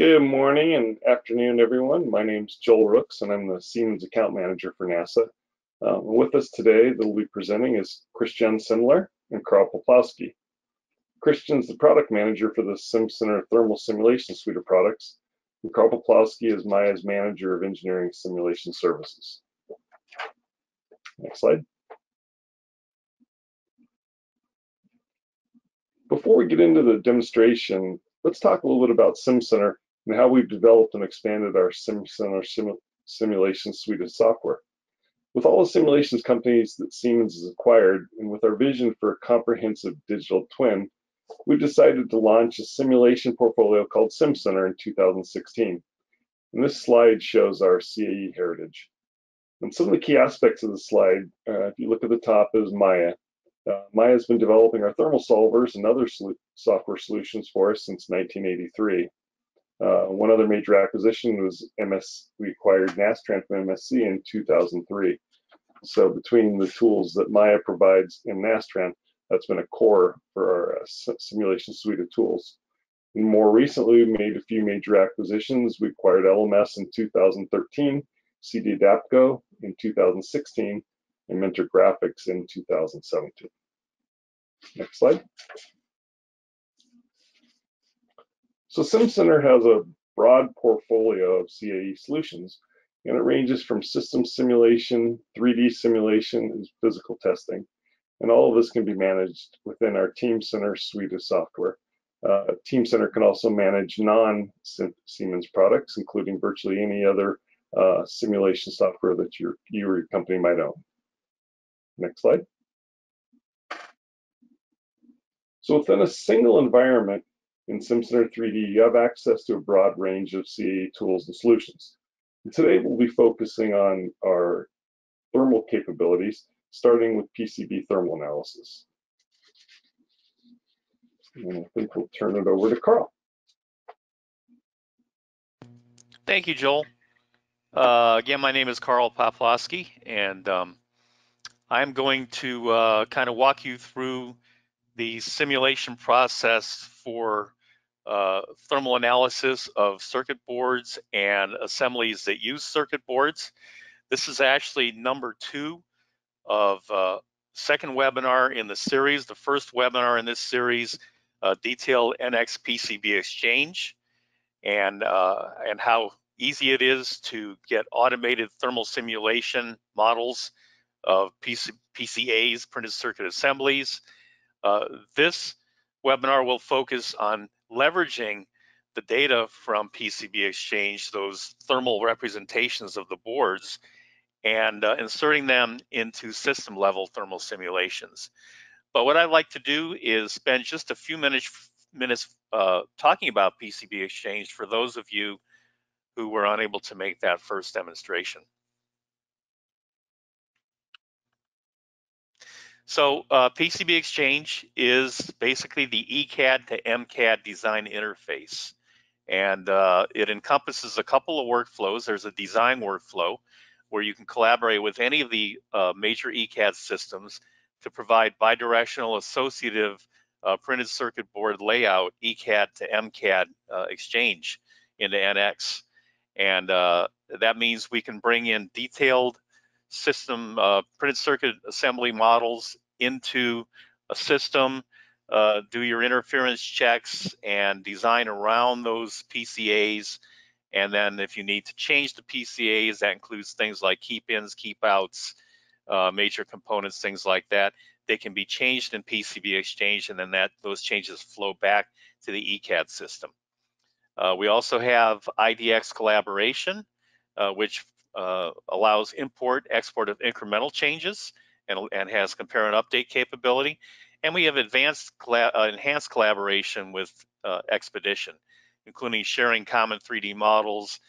Good morning and afternoon, everyone. My name's Joel Rooks, and I'm the Siemens Account Manager for NASA. With us today, they'll be presenting is Christian Sindler and Karl Poplawski. Christian's the Product Manager for the SimCenter Thermal Simulation Suite of products, and Karl Poplawski is Maya's Manager of Engineering Simulation Services. Next slide. Before we get into the demonstration, let's talk a little bit about SimCenter and how we've developed and expanded our SimCenter simulation suite of software. With all the simulations companies that Siemens has acquired, and with our vision for a comprehensive digital twin, we've decided to launch a simulation portfolio called SimCenter in 2016. And this slide shows our CAE heritage. And some of the key aspects of the slide, if you look at the top, is Maya. Maya has been developing our thermal solvers and other software solutions for us since 1983. One other major acquisition was we acquired Nastran from MSC in 2003. So between the tools that Maya provides and Nastran, that's been a core for our simulation suite of tools. And more recently, we made a few major acquisitions. We acquired LMS in 2013, CD Adaptco in 2016, and Mentor Graphics in 2017. Next slide. So SimCenter has a broad portfolio of CAE solutions, and it ranges from system simulation, 3D simulation, and physical testing. And all of this can be managed within our Teamcenter suite of software. Teamcenter can also manage non-Siemens products, including virtually any other simulation software that you or your company might own. Next slide. So within a single environment in SimCenter 3D, you have access to a broad range of CAE tools and solutions. And today we'll be focusing on our thermal capabilities, starting with PCB thermal analysis. And I think we'll turn it over to Karl. Thank you, Joel. Again, my name is Karl Poplawski, and I'm going to kind of walk you through the simulation process for thermal analysis of circuit boards and assemblies that use circuit boards. This is actually number 2 of second webinar in the series. The first webinar in this series detailed NX PCB exchange and how easy it is to get automated thermal simulation models of PCAs, printed circuit assemblies. This webinar will focus on leveraging the data from PCB exchange, those thermal representations of the boards, and inserting them into system level thermal simulations. But what I'd like to do is spend just a few minutes talking about PCB exchange for those of you who were unable to make that first demonstration. So PCB exchange is basically the ECAD to MCAD design interface. And it encompasses a couple of workflows. There's a design workflow where you can collaborate with any of the major ECAD systems to provide bidirectional associative printed circuit board layout, ECAD to MCAD exchange into NX. And that means we can bring in detailed system printed circuit assembly models into a system, do your interference checks and design around those PCAs. And then if you need to change the PCAs, that includes things like keep ins, keep outs, major components, things like that. They can be changed in PCB exchange, and then those changes flow back to the ECAD system. We also have IDX collaboration, which allows import, export of incremental changes and has compare and update capability. And we have enhanced collaboration with Expedition, including sharing common 3D models,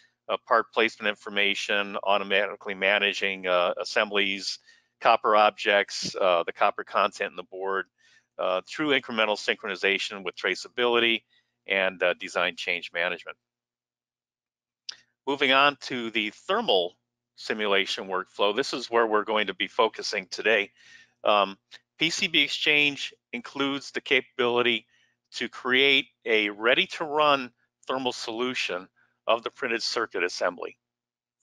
part placement information, automatically managing assemblies, copper objects, the copper content in the board, through incremental synchronization with traceability and design change management. Moving on to the thermal simulation workflow, this is where we're going to be focusing today. PCB exchange includes the capability to create a ready-to-run thermal solution of the printed circuit assembly,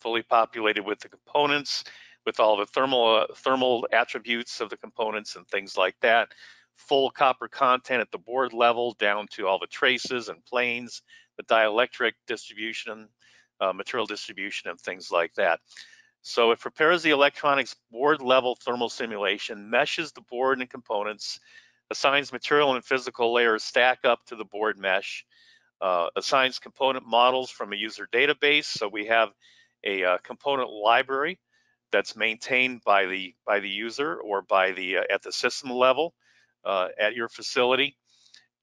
fully populated with the components, with all the thermal attributes of the components and things like that. Full copper content at the board level, down to all the traces and planes, the dielectric distribution, material distribution, and things like that. So it prepares the electronics board level thermal simulation, meshes the board and components, assigns material and physical layers stack up to the board mesh, assigns component models from a user database. So we have a component library that's maintained by the user or by the at the system level at your facility,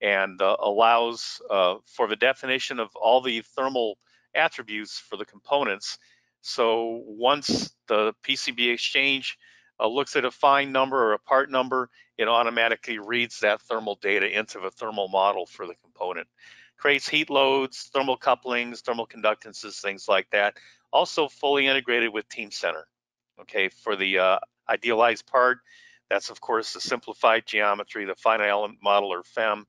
and allows for the definition of all the thermal attributes for the components. So once the PCB Exchange looks at a fine number or a part number, it automatically reads that thermal data into the thermal model for the component. Creates heat loads, thermal couplings, thermal conductances, things like that. Also fully integrated with Teamcenter. Okay, for the idealized part, that's of course the simplified geometry, the finite element model or FEM,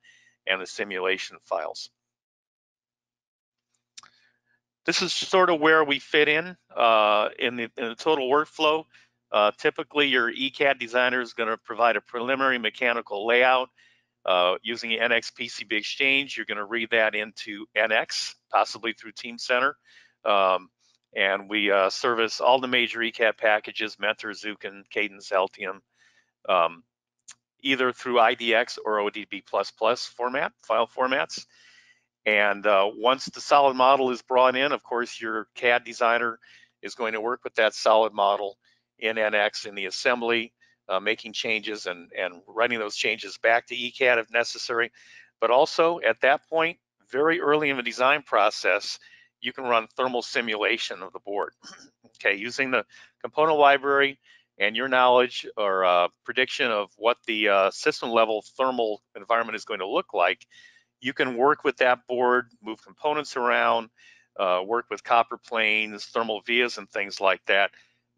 and the simulation files. This is sort of where we fit in the total workflow. Typically, your ECAD designer is going to provide a preliminary mechanical layout. Using the NX PCB Exchange, you're going to read that into NX, possibly through Teamcenter. And we service all the major ECAD packages, Mentor, Zuken, Cadence, Altium, either through IDX or ODB++ file formats. And once the solid model is brought in, of course, your CAD designer is going to work with that solid model in NX in the assembly, making changes and writing those changes back to ECAD if necessary. But also at that point, very early in the design process, you can run thermal simulation of the board. Okay, using the component library and your knowledge or prediction of what the system level thermal environment is going to look like, you can work with that board, move components around, work with copper planes, thermal vias, and things like that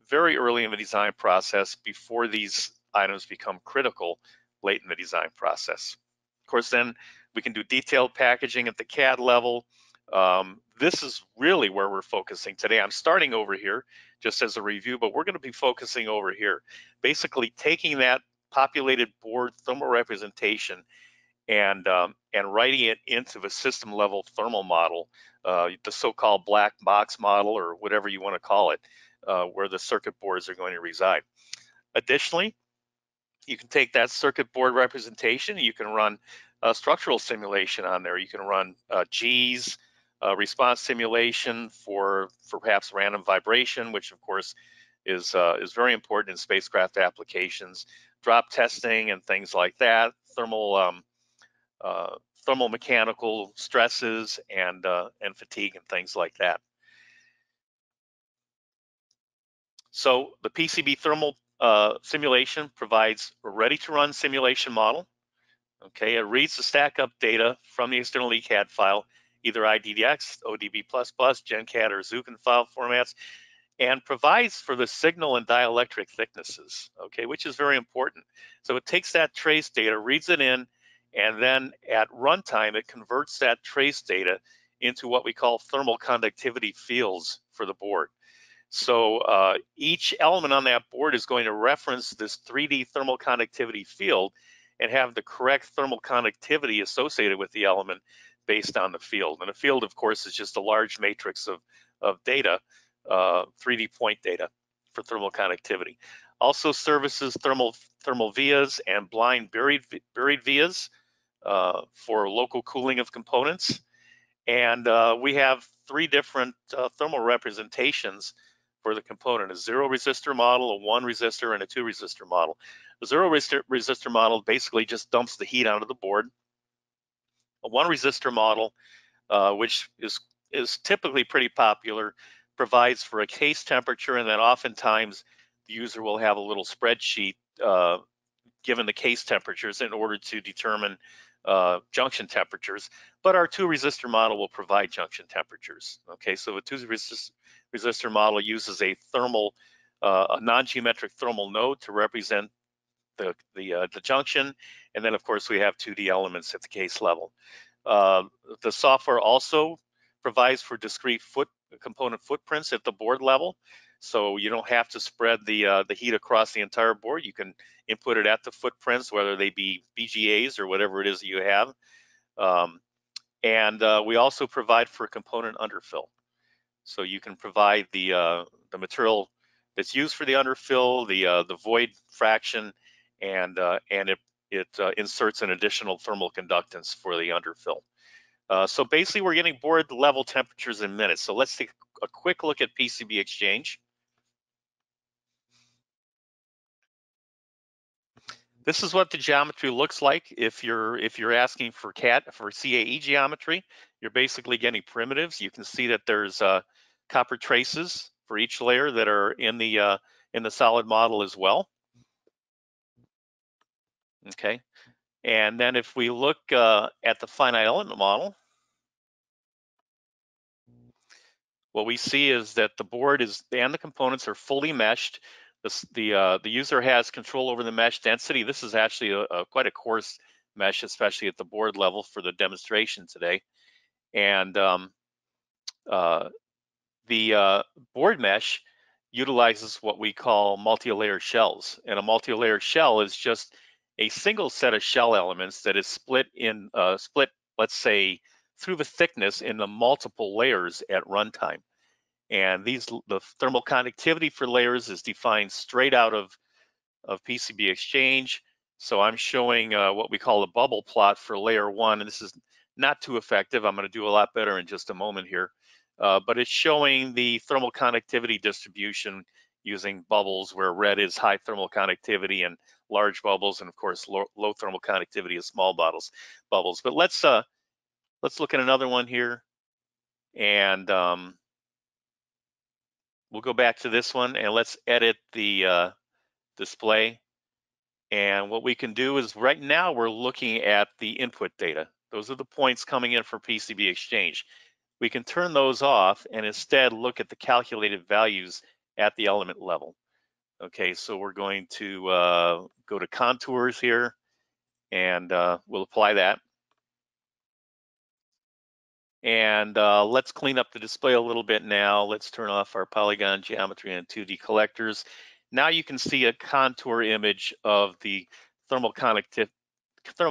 very early in the design process before these items become critical late in the design process. Of course, then we can do detailed packaging at the CAD level. This is really where we're focusing today. I'm starting over here just as a review, but we're going to be focusing over here, basically taking that populated board thermal representation and writing it into the system level thermal model, the so-called black box model or whatever you want to call it, where the circuit boards are going to reside. Additionally, you can take that circuit board representation, you can run structural simulation on there. You can run G's, response simulation for perhaps random vibration, which of course is very important in spacecraft applications, drop testing and things like that, thermal mechanical stresses and fatigue and things like that. So the PCB thermal simulation provides a ready-to-run simulation model. Okay, it reads the stack-up data from the external ECAD file, either IDX, ODB++, GenCAD, or Zuken file formats, and provides for the signal and dielectric thicknesses, okay, which is very important. So it takes that trace data, reads it in, and then at runtime, it converts that trace data into what we call thermal conductivity fields for the board. So each element on that board is going to reference this 3D thermal conductivity field and have the correct thermal conductivity associated with the element based on the field. And a field, of course, is just a large matrix of data, 3D point data for thermal conductivity. Also services thermal vias and blind buried vias for local cooling of components. And we have three different thermal representations for the component: a 0 resistor model, a 1 resistor, and a 2 resistor model. The 0 resistor model basically just dumps the heat onto the board. A 1 resistor model, which is typically pretty popular, provides for a case temperature, and then oftentimes the user will have a little spreadsheet given the case temperatures in order to determine junction temperatures. But our 2 resistor model will provide junction temperatures. Okay, so a 2 resistor model uses a non-geometric thermal node to represent the junction, and then of course we have 2D elements at the case level. The software also provides for discrete component footprints at the board level, so you don't have to spread the heat across the entire board. You can input it at the footprints, whether they be BGAs or whatever it is that you have. And we also provide for component underfill, so you can provide the material that's used for the underfill, the void fraction, and it inserts an additional thermal conductance for the underfill. So basically, we're getting board level temperatures in minutes. So let's take a quick look at PCB Exchange. This is what the geometry looks like. If you're asking for CAE geometry, you're basically getting primitives. You can see that there's copper traces for each layer that are in the solid model as well. Okay, and then if we look at the finite element model, what we see is that the board and the components are fully meshed. The user has control over the mesh density. This is actually quite a coarse mesh, especially at the board level for the demonstration today. And the board mesh utilizes what we call multi-layer shells. And a multi-layer shell is just a single set of shell elements that is split, let's say, through the thickness into multiple layers at runtime. And the thermal conductivity for layers is defined straight out of PCB Exchange. So I'm showing what we call a bubble plot for layer 1, and this is not too effective. I'm going to do a lot better in just a moment here. But it's showing the thermal conductivity distribution using bubbles, where red is high thermal conductivity and large bubbles, and of course low thermal conductivity is small bubbles. But let's look at another one here, and we'll go back to this one, and let's edit the display. And what we can do is, right now we're looking at the input data. Those are the points coming in for PCB Exchange. We can turn those off and instead look at the calculated values at the element level. Okay, so we're going to go to contours here, and we'll apply that. And let's clean up the display a little bit now. Let's turn off our polygon geometry and 2D collectors. Now you can see a contour image of the thermal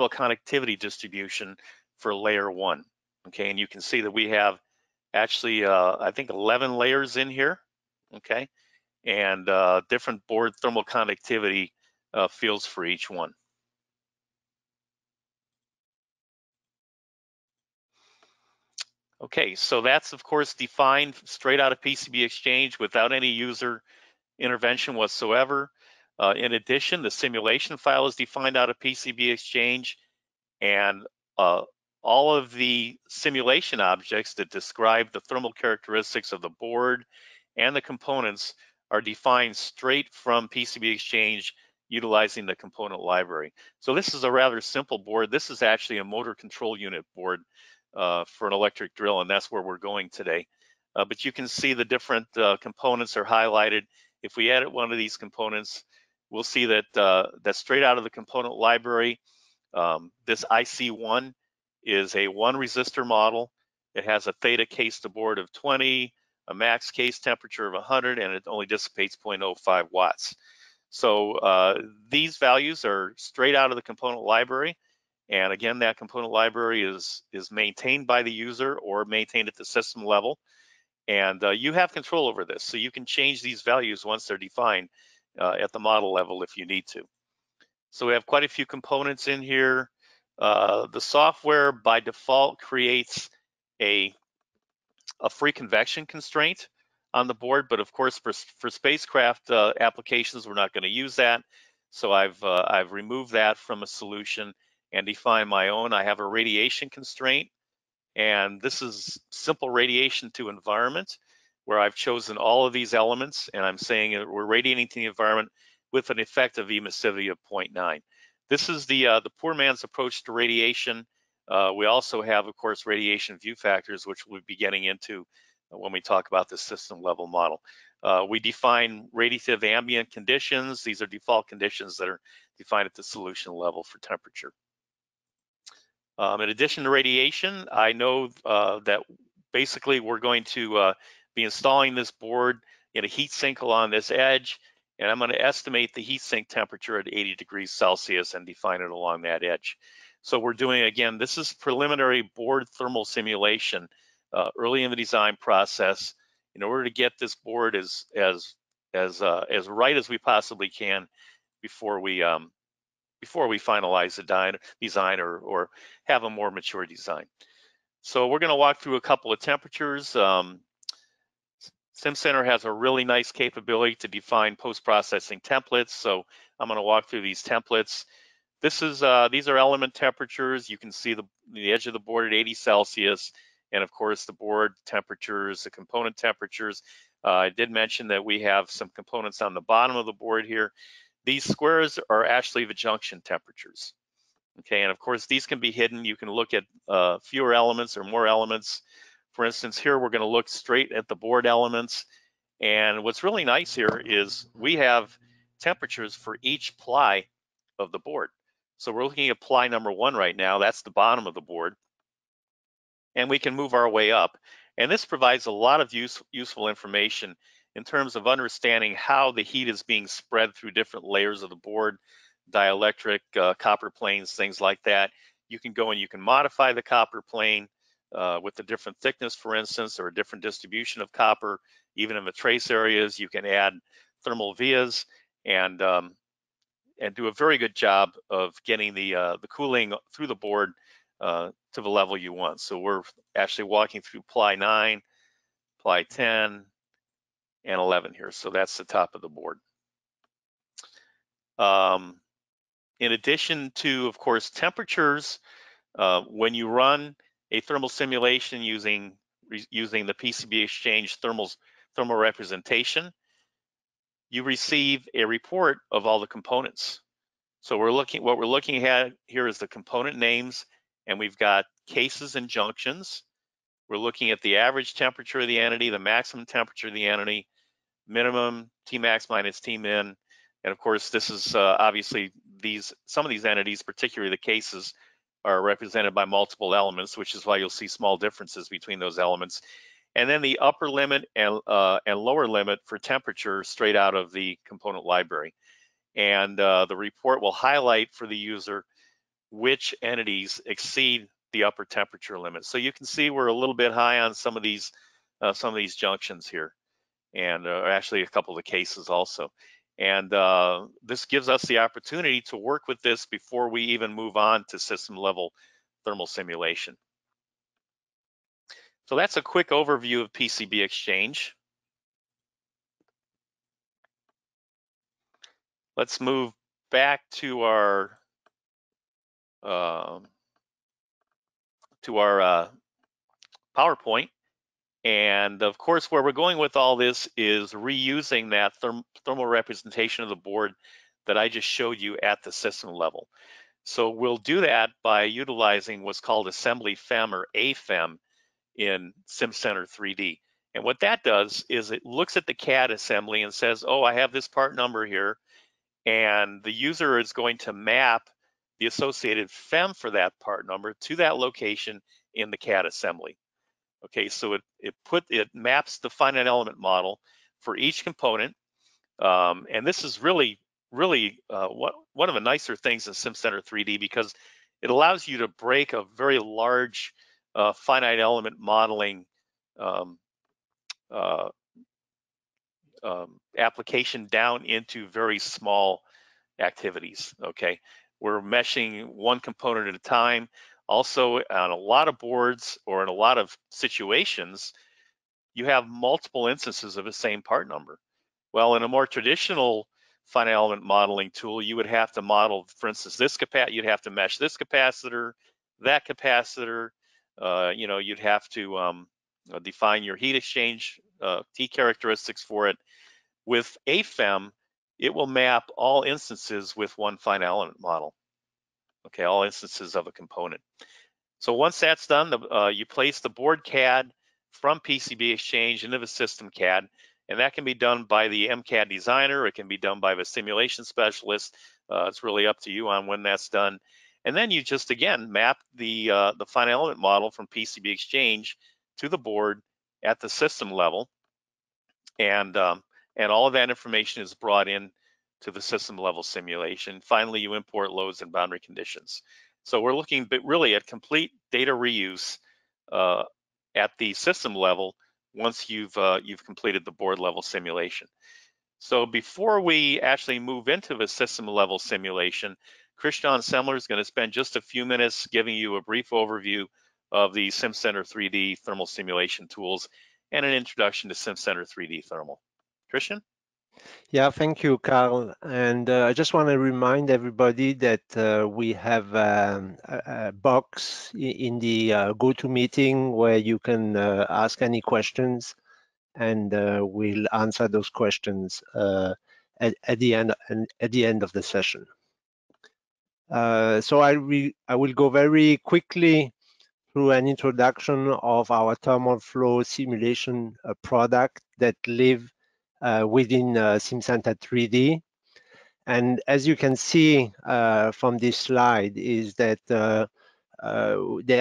conductivity distribution for layer 1. Okay, and you can see that we have actually, I think 11 layers in here, okay, and different board thermal conductivity fields for each one. Okay, so that's of course defined straight out of PCB Exchange without any user intervention whatsoever. In addition, the simulation file is defined out of PCB Exchange, and all of the simulation objects that describe the thermal characteristics of the board and the components are defined straight from PCB Exchange utilizing the component library. So this is a rather simple board. This is actually a motor control unit board for an electric drill, and that's where we're going today. But you can see the different components are highlighted. If we edit one of these components, we'll see that that's straight out of the component library. This IC1 is a 1 resistor model. It has a theta case to board of 20, a max case temperature of 100, and it only dissipates 0.05 watts. So these values are straight out of the component library. And again, that component library is maintained by the user or maintained at the system level. And you have control over this. So you can change these values once they're defined at the model level if you need to. So we have quite a few components in here. The software by default creates a free convection constraint on the board, but of course for spacecraft applications, we're not going to use that. So I've removed that from a solution and defined my own. I have a radiation constraint, and this is simple radiation to environment, where I've chosen all of these elements, and I'm saying we're radiating to the environment with an effective emissivity of 0.9. This is the poor man's approach to radiation. We also have, of course, radiation view factors, which we'll be getting into when we talk about the system level model. We define radiative ambient conditions. These are default conditions that are defined at the solution level for temperature. In addition to radiation, I know that basically we're going to be installing this board in a heat sink along this edge, and I'm going to estimate the heat sink temperature at 80 degrees Celsius and define it along that edge. So we're doing, again, this is preliminary board thermal simulation early in the design process in order to get this board as right as we possibly can before we finalize the design or have a more mature design. So we're going to walk through a couple of temperatures. SimCenter has a really nice capability to define post-processing templates. So I'm going to walk through these templates. These are element temperatures. You can see the edge of the board at 80 Celsius, and of course the board temperatures, the component temperatures. I did mention that we have some components on the bottom of the board here. These squares are actually the junction temperatures. Okay, and of course these can be hidden. You can look at fewer elements or more elements. For instance, here we're going to look straight at the board elements. And what's really nice here is we have temperatures for each ply of the board. So we're looking at ply number 1 right now. That's the bottom of the board. And we can move our way up. And this provides a lot of useful information in terms of understanding how the heat is being spread through different layers of the board, dielectric, copper planes, things like that. You can go and you can modify the copper plane with a different thickness, for instance, or a different distribution of copper. Even in the trace areas, you can add thermal vias and do a very good job of getting the cooling through the board to the level you want. So we're actually walking through ply 9, ply 10, and 11 here. So that's the top of the board. In addition to, of course, temperatures, when you run a thermal simulation using the PCB Exchange thermal representation, you receive a report of all the components. So what we're looking at here is the component names, and we've got cases and junctions. We're looking at the average temperature of the entity, the maximum temperature of the entity, minimum, Tmax minus Tmin, and of course this is obviously some of these entities, particularly the cases, are represented by multiple elements, which is why you'll see small differences between those elements. And then the upper limit and lower limit for temperature straight out of the component library. And the report will highlight for the user which entities exceed the upper temperature limit. So you can see we're a little bit high on some of these junctions here, and actually a couple of cases also. And this gives us the opportunity to work with this before we even move on to system level thermal simulation. So that's a quick overview of PCB Exchange. Let's move back to our PowerPoint. And of course, where we're going with all this is reusing that thermal representation of the board that I just showed you at the system level. So we'll do that by utilizing what's called Assembly FEM or AFEM in SimCenter 3D. And what that does is it looks at the CAD assembly and says, oh, I have this part number here, and the user is going to map the associated FEM for that part number to that location in the CAD assembly. Okay, so it maps the finite element model for each component, and this is really one of the nicer things in SimCenter 3D because it allows you to break a very large finite element modeling application down into very small activities. Okay, we're meshing one component at a time. Also, on a lot of boards or in a lot of situations, you have multiple instances of the same part number. Well, in a more traditional finite element modeling tool, you would have to model, for instance, you'd have to mesh this capacitor, that capacitor. You'd have to define your heat exchange T characteristics for it. With AFEM, it will map all instances with one finite element model. Okay, all instances of a component. So once that's done, you place the board CAD from PCB Exchange into the system CAD, and that can be done by the MCAD designer. It can be done by the simulation specialist. It's really up to you on when that's done. And then you just, again, map the finite element model from PCB Exchange to the board at the system level. And all of that information is brought in to the system level simulation. Finally, you import loads and boundary conditions. So we're looking really at complete data reuse at the system level once you've completed the board level simulation. So before we actually move into the system level simulation, Christian Semler is going to spend just a few minutes giving you a brief overview of the SimCenter 3D thermal simulation tools and an introduction to SimCenter 3D thermal. Christian? Yeah, thank you, Carl. And I just want to remind everybody that we have a box in the GoToMeeting where you can ask any questions, and we'll answer those questions at the end of the session. So I will go very quickly through an introduction of our thermal flow simulation product that live within SimCenter 3D. And as you can see from this slide is that there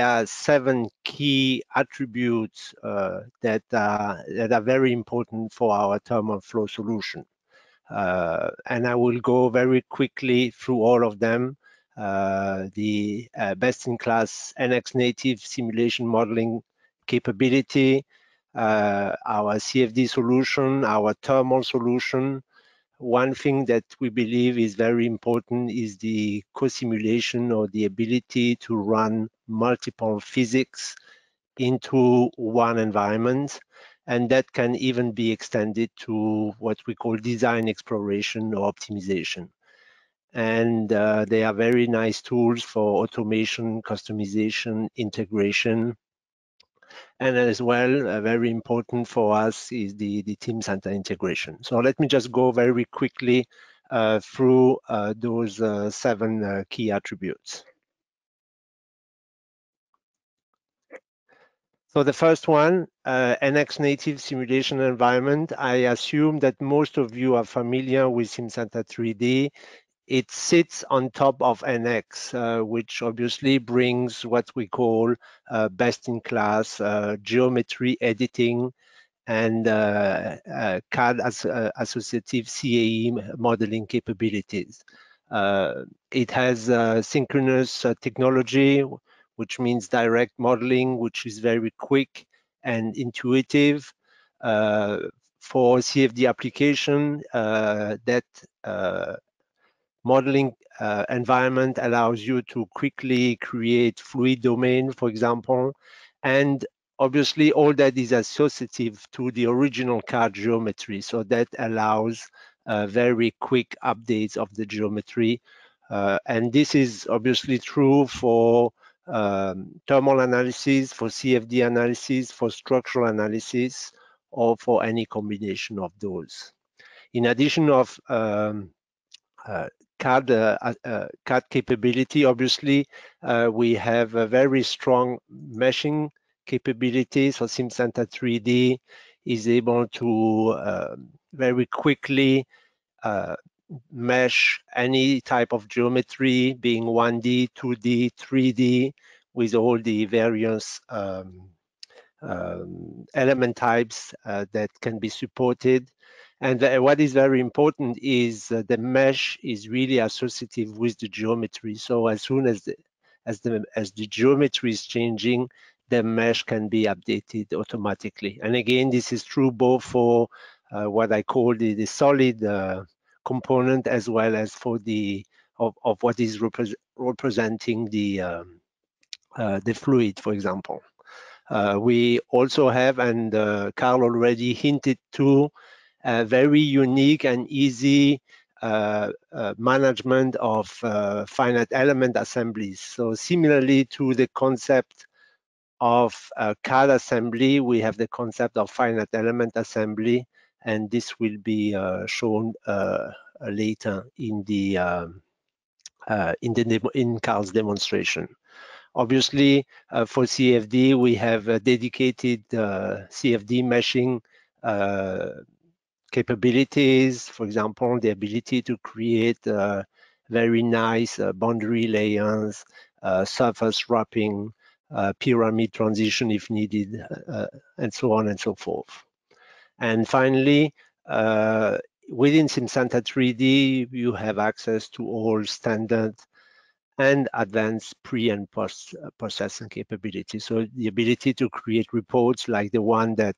are 7 key attributes that are very important for our thermal flow solution. And I will go very quickly through all of them. The best-in-class NX native simulation modeling capability, our CFD solution, our thermal solution. One thing that we believe is very important is the co-simulation, or the ability to run multiple physics into one environment. And that can even be extended to what we call design exploration or optimization. And they are very nice tools for automation, customization, integration. And as well, very important for us is the Teamcenter integration. So let me just go very quickly through those 7 key attributes. So the first one, NX native simulation environment. I assume that most of you are familiar with SimCenter 3D. It sits on top of NX, which obviously brings what we call best-in-class geometry editing and CAD associative CAE modeling capabilities. It has synchronous technology, which means direct modeling, which is very quick and intuitive. For CFD application, that modeling environment allows you to quickly create fluid domain, for example, and obviously all that is associative to the original CAD geometry. So that allows very quick updates of the geometry. And this is obviously true for thermal analysis, for CFD analysis, for structural analysis, or for any combination of those. In addition of CAD capability, obviously, we have a very strong meshing capability. So SimCenter 3D is able to very quickly mesh any type of geometry, being 1D, 2D, 3D, with all the various element types that can be supported. And what is very important is the mesh is really associative with the geometry. So as soon as the geometry is changing, the mesh can be updated automatically. And again, this is true both for what I call the solid component, as well as for the of what is representing the fluid, for example. We also have, and Carl already hinted to, a very unique and easy management of finite element assemblies. So similarly to the concept of CAD assembly, we have the concept of finite element assembly, and this will be shown later in Carl's demonstration. Obviously, for CFD, we have a dedicated CFD meshing capabilities. For example, the ability to create very nice boundary layers, surface wrapping, pyramid transition if needed, and so on and so forth. And finally, within SimCenter 3D, you have access to all standard and advanced pre and post processing capabilities. So the ability to create reports like the one that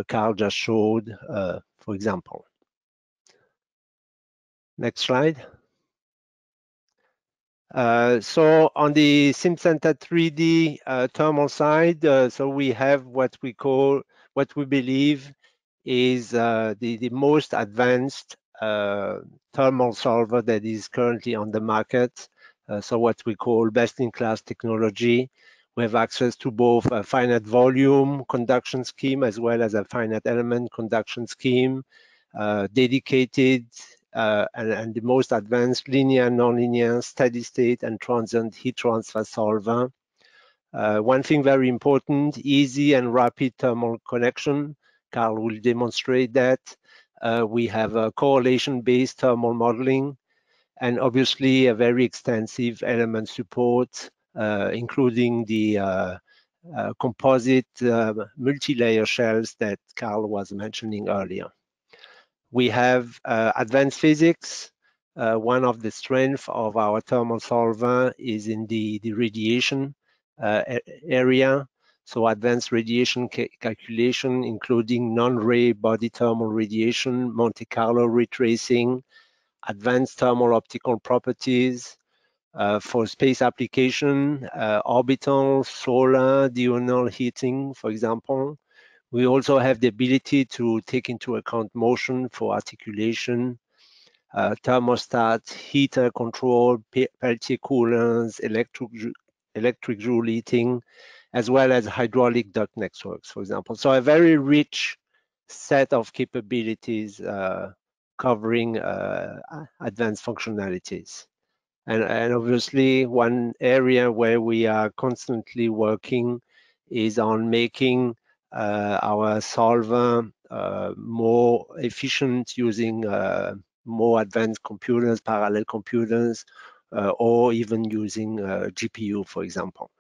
Carl just showed, for example. Next slide. So on the SimCenter 3D thermal side, so we have what we believe is the most advanced thermal solver that is currently on the market. So what we call best-in-class technology. We have access to both a finite volume conduction scheme as well as a finite element conduction scheme, dedicated and the most advanced linear, nonlinear, steady state, and transient heat transfer solver. One thing very important, easy and rapid thermal connection. Carl will demonstrate that. We have a correlation-based thermal modeling, and obviously a very extensive element support, including the composite multi-layer shells that Carl was mentioning earlier. We have advanced physics. One of the strengths of our thermal solver is in the radiation area. So advanced radiation calculation, including non-ray body thermal radiation, Monte Carlo retracing, advanced thermal optical properties for space application, orbital, solar, diurnal heating, for example. We also have the ability to take into account motion for articulation, thermostat, heater control, Peltier coolers, electric Joule heating, as well as hydraulic duct networks, for example. So a very rich set of capabilities covering advanced functionalities. And obviously, one area where we are constantly working is on making our solver more efficient using more advanced computers, parallel computers, or even using GPU, for example.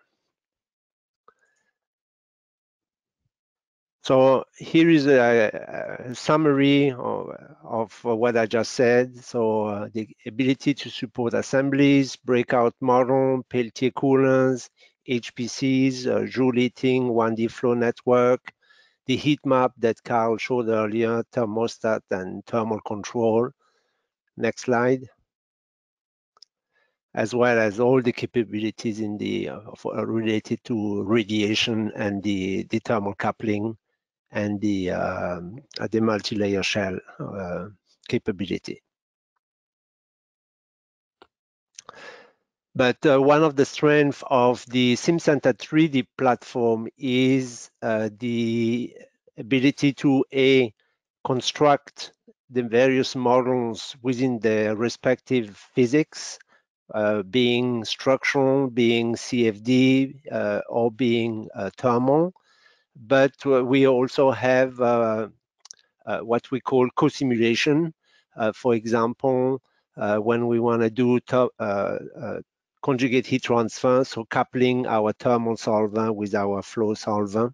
So here is a summary of what I just said. So the ability to support assemblies, breakout model, Peltier coolers, HPCs, Joule heating, 1D flow network, the heat map that Carl showed earlier, thermostat and thermal control. Next slide. As well as all the capabilities in the related to radiation and the thermal coupling and the multi-layer shell capability. But one of the strengths of the SimCenter 3D platform is the ability to construct the various models within the respective physics, being structural, being CFD, or being thermal. But we also have what we call co-simulation. For example, when we want to do conjugate heat transfer, so coupling our thermal solver with our flow solver.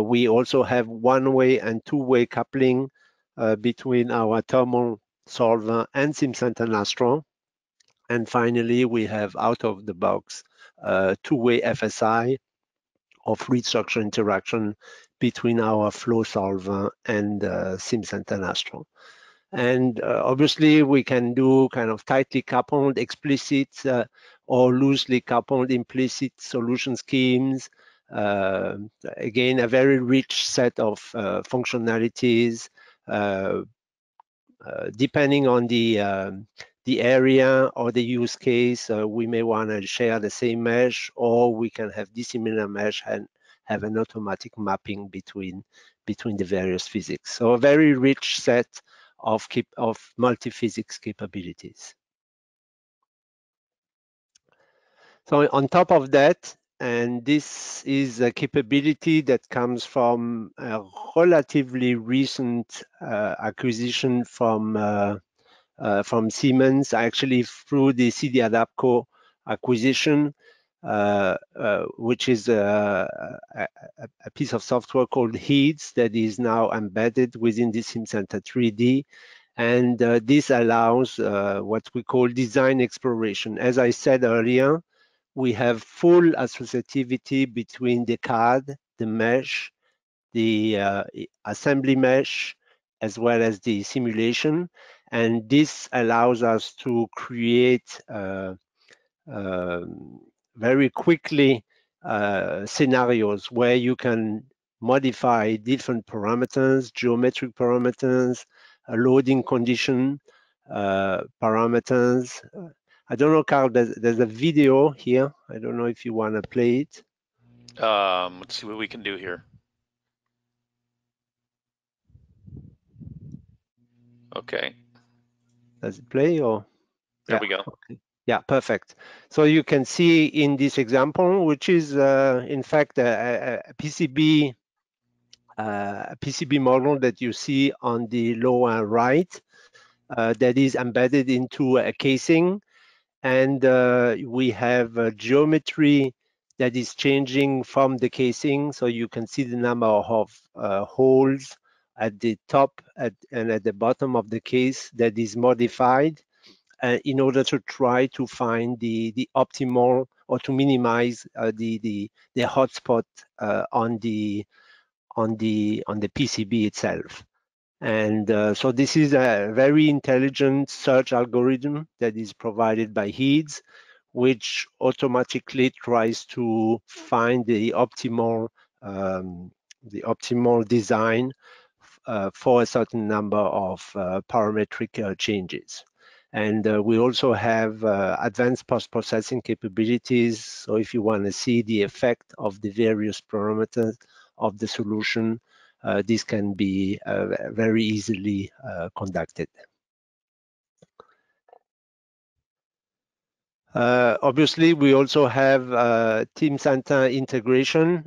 We also have one-way and two-way coupling between our thermal solver and SimCenter Nastro. And finally, we have out-of-the-box two-way FSI, or fluid structure interaction, between our flow solver and SimCenter Nastro. And obviously, we can do kind of tightly coupled explicit or loosely coupled implicit solution schemes. Again, a very rich set of functionalities. Depending on the area or the use case, we may want to share the same mesh, or we can have dissimilar mesh and have an automatic mapping between the various physics. So a very rich set of multi-physics capabilities. So on top of that, and this is a capability that comes from a relatively recent acquisition from from Siemens, actually through the CD Adapco acquisition, which is a piece of software called HEADS that is now embedded within the SimCenter 3D. And this allows what we call design exploration. As I said earlier, we have full associativity between the CAD, the mesh, the assembly mesh, as well as the simulation. And this allows us to create very quickly scenarios where you can modify different parameters, geometric parameters, loading condition parameters. I don't know, Carl, there's a video here. I don't know if you want to play it. Let's see what we can do here. Okay. Does it play or? There we go. Okay. Yeah, perfect. So you can see in this example, which is in fact a PCB model that you see on the lower right that is embedded into a casing, and we have geometry that is changing from the casing. So you can see the number of holes at the top and at the bottom of the case that is modified in order to try to find the optimal or to minimize the hotspot on the PCB itself. And so this is a very intelligent search algorithm that is provided by HEADS, which automatically tries to find the optimal design for a certain number of parametric changes. And we also have advanced post-processing capabilities. So if you want to see the effect of the various parameters of the solution, this can be very easily conducted. Obviously, we also have Teamcenter integration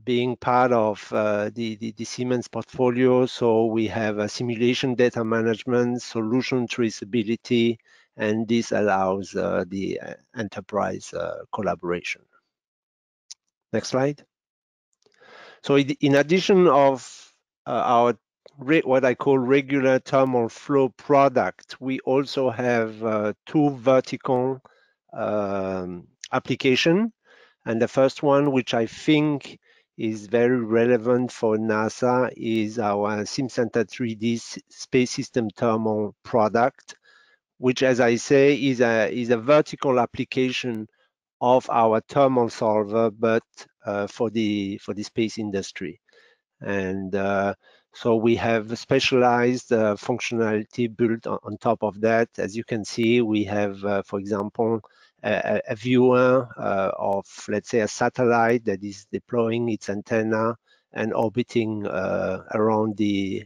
being part of the Siemens portfolio. So we have a simulation data management, solution traceability, and this allows the enterprise collaboration. Next slide. So in addition of our what I call regular thermal flow product, we also have two vertical application. And the first one, which I think is very relevant for NASA, is our SimCenter 3D Space System Thermal product, which, as I say, is a vertical application of our thermal solver, but for the space industry. And so we have specialized functionality built on top of that. As you can see, we have, for example, a viewer of, let's say, a satellite that is deploying its antenna and orbiting around the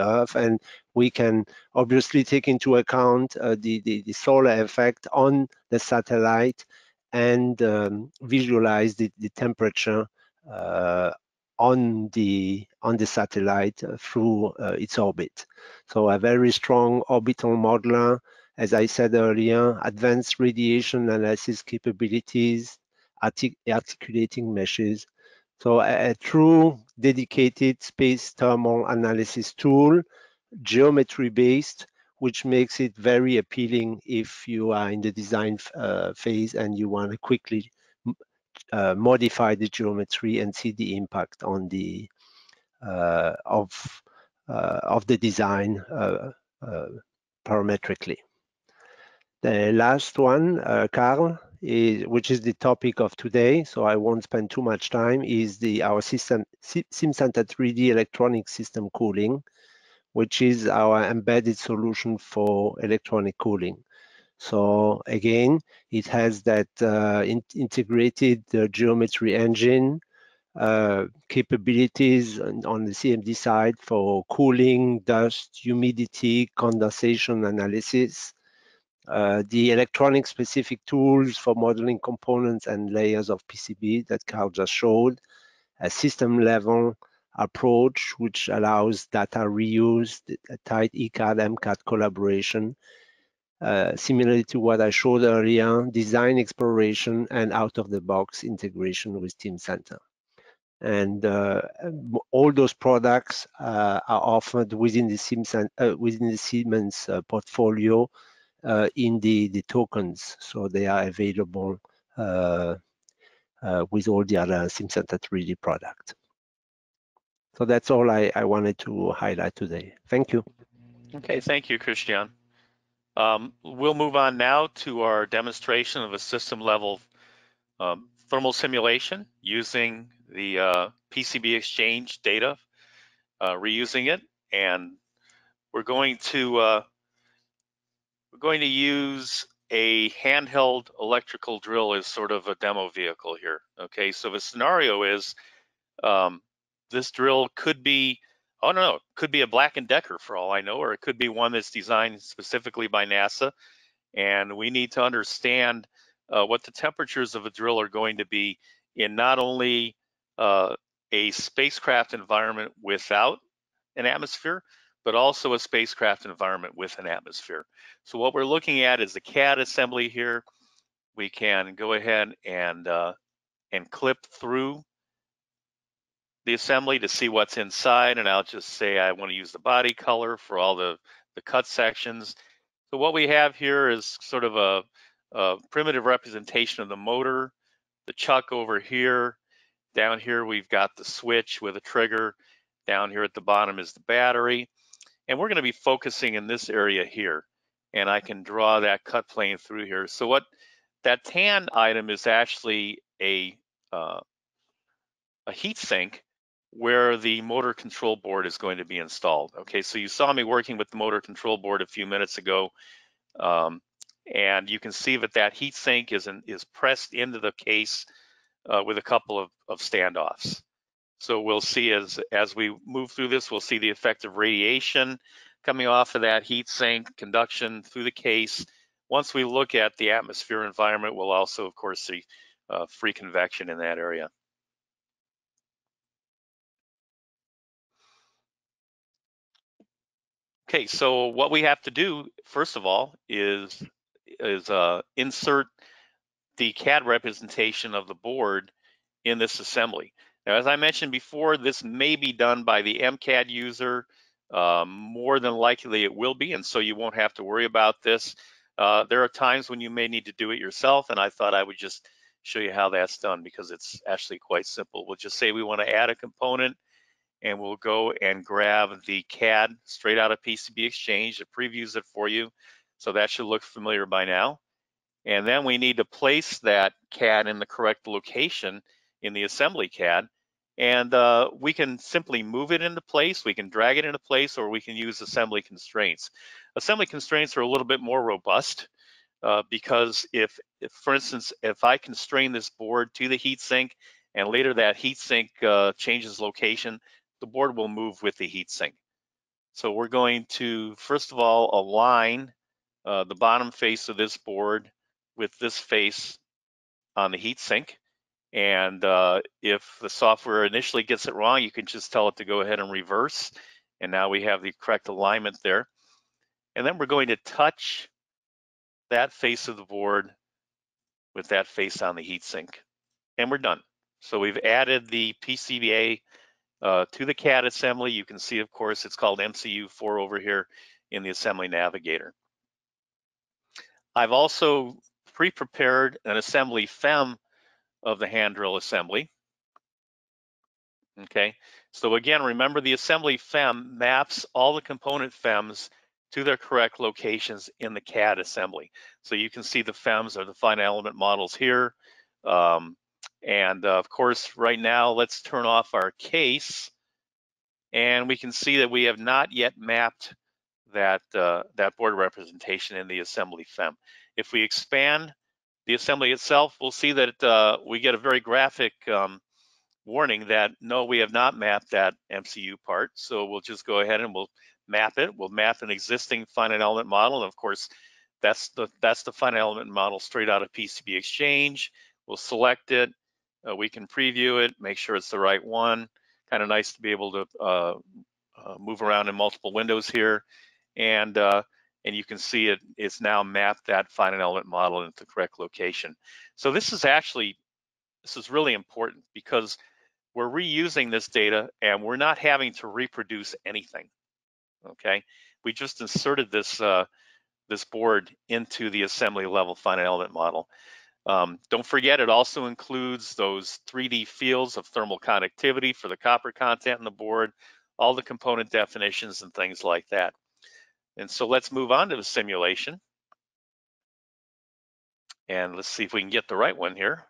Earth, and we can obviously take into account the solar effect on the satellite and visualize the temperature on the satellite through its orbit. So a very strong orbital modeler, as I said earlier, advanced radiation analysis capabilities, articulating meshes. So a true dedicated space thermal analysis tool, geometry-based, which makes it very appealing if you are in the design phase and you want to quickly modify the geometry and see the impact on the of the design parametrically. The last one, Carl, which is the topic of today, so I won't spend too much time, is our SimCenter 3D electronic system cooling, which is our embedded solution for electronic cooling. So again, it has that integrated geometry engine capabilities on the CMD side for cooling, dust, humidity, condensation analysis, the electronic specific tools for modeling components and layers of PCB that Carl just showed, a system level approach, which allows data reuse, a tight ECAD-MCAD collaboration, similarly to what I showed earlier, design exploration and out-of-the-box integration with Teamcenter. And all those products are offered within the Siemens portfolio in the tokens, so they are available with all the other Simcenter 3D products. So that's all I wanted to highlight today. Thank you. Okay, thank you, Christian. We'll move on now to our demonstration of a system-level thermal simulation using the PCB Exchange data, reusing it, and we're going to use a handheld electrical drill as sort of a demo vehicle here. Okay, so the scenario is this drill could be, oh no, could be a Black & Decker for all I know, or it could be one that's designed specifically by NASA, and we need to understand what the temperatures of a drill are going to be in not only a spacecraft environment without an atmosphere, but also a spacecraft environment with an atmosphere. So what we're looking at is the CAD assembly here. We can go ahead and clip through the assembly to see what's inside, and I'll just say I want to use the body color for all the cut sections. So what we have here is sort of a primitive representation of the motor, the chuck over here. Down here we've got the switch with a trigger. Down here at the bottom is the battery. And we're going to be focusing in this area here. And I can draw that cut plane through here. So what that tan item is actually a heat sink where the motor control board is going to be installed. Okay, so you saw me working with the motor control board a few minutes ago. And you can see that heat sink is pressed into the case with a couple of standoffs. So we'll see as we move through this, we'll see the effect of radiation coming off of that heat sink, conduction through the case. Once we look at the atmosphere environment, we'll also, of course, see free convection in that area. Okay, so what we have to do, first of all, is insert the CAD representation of the board in this assembly. Now, as I mentioned before, this may be done by the MCAD user. More than likely it will be, and so you won't have to worry about this. There are times when you may need to do it yourself, and I thought I would just show you how that's done because it's actually quite simple. We'll just say we want to add a component, and we'll go and grab the CAD straight out of PCB Exchange. It previews it for you, so that should look familiar by now. And then we need to place that CAD in the correct location in the assembly CAD. And we can simply move it into place, we can drag it into place, or we can use assembly constraints. Assembly constraints are a little bit more robust because if, for instance, if I constrain this board to the heatsink and later that heatsink changes location, the board will move with the heatsink. So we're going to, first of all, align the bottom face of this board with this face on the heatsink. And if the software initially gets it wrong, you can just tell it to go ahead and reverse. And now we have the correct alignment there. And then we're going to touch that face of the board with that face on the heatsink. And we're done. So we've added the PCBA to the CAD assembly. You can see, of course, it's called MCU4 over here in the Assembly Navigator. I've also pre-prepared an assembly FEM of the hand drill assembly. Okay, so again, remember the assembly FEM maps all the component FEMs to their correct locations in the CAD assembly. So you can see the FEMs or the finite element models here. And of course, right now, let's turn off our case. And we can see that we have not yet mapped that board representation in the assembly FEM. If we expand the assembly itself, we'll see that we get a very graphic warning that no, we have not mapped that MCU part. So we'll just go ahead and we'll map it. We'll map an existing finite element model. And of course, that's the finite element model straight out of PCB Exchange. We'll select it. We can preview it, make sure it's the right one, kind of nice to be able to move around in multiple windows here, and you can see it's now mapped that finite element model into the correct location. So this is really important because we're reusing this data and we're not having to reproduce anything. Okay, we just inserted this this board into the assembly level finite element model. Don't forget, it also includes those 3D fields of thermal conductivity for the copper content in the board, all the component definitions and things like that. And so let's move on to the simulation. And let's see if we can get the right one here.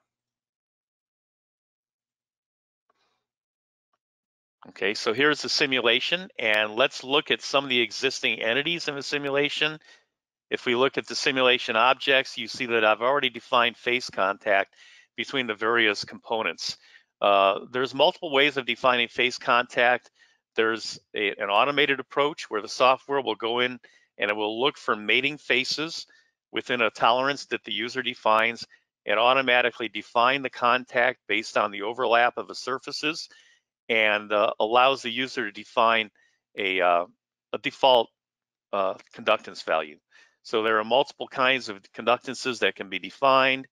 Okay, so here's the simulation, and let's look at some of the existing entities in the simulation. If we look at the simulation objects, you see that I've already defined face contact between the various components. There's multiple ways of defining face contact. There's an automated approach where the software will go in and it will look for mating faces within a tolerance that the user defines and automatically define the contact based on the overlap of the surfaces, and allows the user to define a default conductance value. So there are multiple kinds of conductances that can be defined.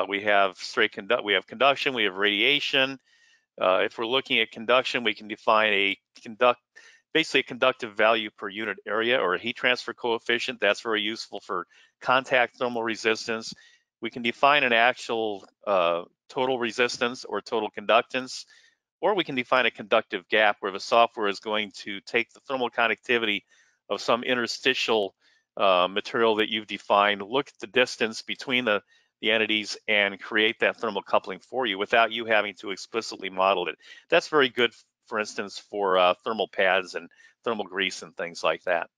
We have conduction, we have radiation. If we're looking at conduction, we can define basically a conductive value per unit area, or a heat transfer coefficient. That's very useful for contact thermal resistance. We can define an actual total resistance or total conductance, or we can define a conductive gap where the software is going to take the thermal conductivity of some interstitial material that you've defined, look at the distance between the entities, and create that thermal coupling for you without you having to explicitly model it. That's very good, for instance, for thermal pads and thermal grease and things like that.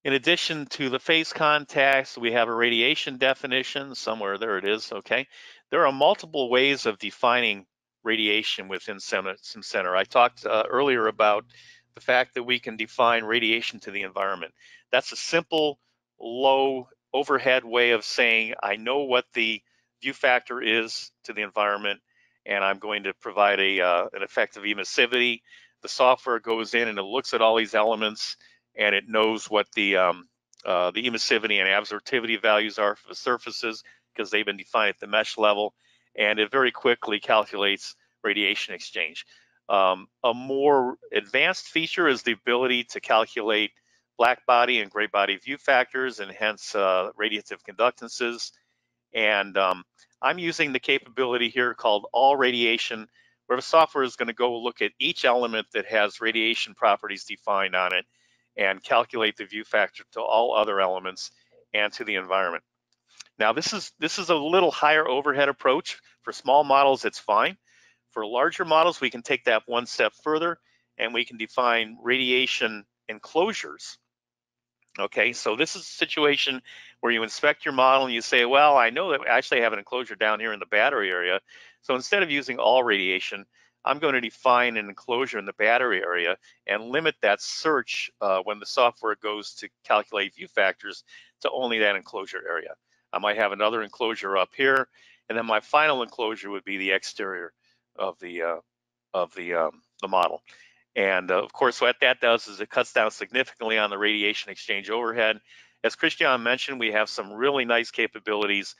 In addition to the face contacts, we have a radiation definition somewhere. There it is. Okay, there are multiple ways of defining radiation within SimCenter. I talked earlier about the fact that we can define radiation to the environment. That's a simple, low overhead way of saying, I know what the view factor is to the environment, and I'm going to provide an effective emissivity. The software goes in and it looks at all these elements, and it knows what the emissivity and absorptivity values are for the surfaces because they've been defined at the mesh level, and it very quickly calculates radiation exchange. A more advanced feature is the ability to calculate black body and gray body view factors, and hence radiative conductances. And I'm using the capability here called all radiation, where the software is going to go look at each element that has radiation properties defined on it and calculate the view factor to all other elements and to the environment. Now, this is a little higher overhead approach. For small models, it's fine. For larger models, we can take that one step further, and we can define radiation enclosures. Okay, so this is a situation where you inspect your model and you say, well, I know that we actually have an enclosure down here in the battery area. So instead of using all radiation, I'm going to define an enclosure in the battery area and limit that search when the software goes to calculate view factors to only that enclosure area. I might have another enclosure up here, and then my final enclosure would be the exterior of the model. And of course, what that does is it cuts down significantly on the radiation exchange overhead. As Christian mentioned, we have some really nice capabilities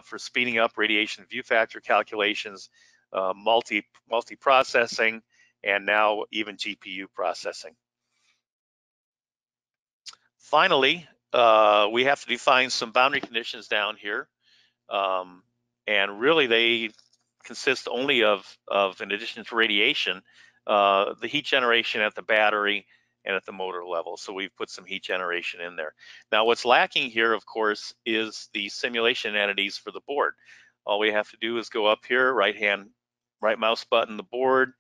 for speeding up radiation view factor calculations, multi-processing, and now even GPU processing. Finally, we have to define some boundary conditions down here. And really they consist only of, in addition to radiation, the heat generation at the battery and at the motor level. So we've put some heat generation in there. Now what's lacking here, of course, is the simulation entities for the board. All we have to do is go up here, right mouse button the board,